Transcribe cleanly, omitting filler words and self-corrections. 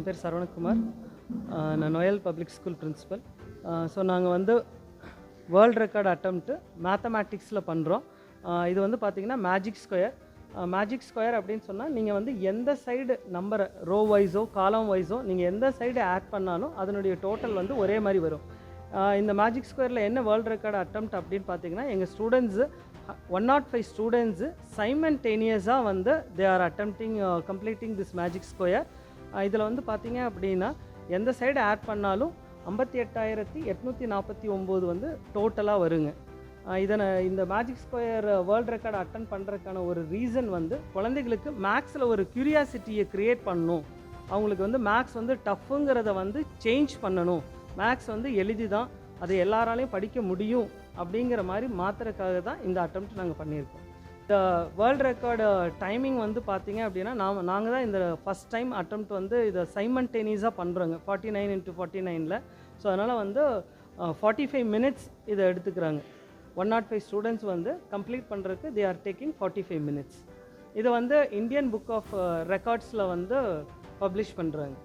என் பேர் சரவணகுமார். நான் Noel public school principal. So நாங்கள் வந்து வேர்ல்ட் ரெக்கார்டு அட்டம்ப்ட்டு மேத்தமேட்டிக்ஸில் பண்ணுறோம். இது வந்து பார்த்திங்கன்னா மேஜிக் ஸ்கொயர். மேஜிக் ஸ்கொயர் அப்படின்னு சொன்னால் நீங்கள் வந்து எந்த சைடு நம்பரை ரோ வைஸோ காலம் வைஸோ நீங்கள் எந்த சைடு ஆட் பண்ணாலும் அதனுடைய டோட்டல் வந்து ஒரே மாதிரி வரும். இந்த மேஜிக் ஸ்கொயரில் என்ன வேர்ல்ட் ரெக்கார்டு அட்டம்ப்ட் அப்படின்னு பார்த்தீங்கன்னா, எங்கள் ஸ்டூடெண்ட்ஸு 105 ஸ்டூடெண்ட்ஸு சைமன்டேனியஸாக வந்து they are completing this magic square. இதில் வந்து பார்த்தீங்க அப்படின்னா எந்த சைடு ஆட் பண்ணாலும் 58,849 வந்து டோட்டலாக வருங்க. இந்த magic square world record attend பண்ணுறதுக்கான ஒரு ரீசன் வந்து குழந்தைகளுக்கு மேக்ஸில் ஒரு க்யூரியாசிட்டியை க்ரியேட் பண்ணணும். அவங்களுக்கு வந்து மேக்ஸ் வந்து டஃப்புங்கிறத வந்து சேஞ்ச் பண்ணணும். மேக்ஸ் வந்து எளிது தான், அதை எல்லாராலையும் படிக்க முடியும் அப்படிங்கிற மாதிரி மாற்றுறதுக்காக தான் இந்த அட்டெம்ப்ட் நாங்கள் பண்ணியிருக்கோம். இந்த வேர்ல்ட் ரெக்கார்டு டைமிங் வந்து பார்த்தீங்க அப்படின்னா நாங்கள் தான் இந்த ஃபஸ்ட் டைம் அட்டெம்ப்ட் வந்து இதை சைமன்டேனியஸாக பண்ணுறோங்க 49x49. ஸோ அதனால் வந்து 45 மினிட்ஸ் இதை எடுத்துக்கிறாங்க. 105 ஸ்டூடெண்ட்ஸ் வந்து கம்ப்ளீட் பண்ணுறதுக்கு தே ஆர் டேக்கிங் 45 மினிட்ஸ். இதை வந்து இந்தியன் புக் ஆஃப் ரெக்கார்ட்ஸில் வந்து பப்ளிஷ் பண்ணுறாங்க.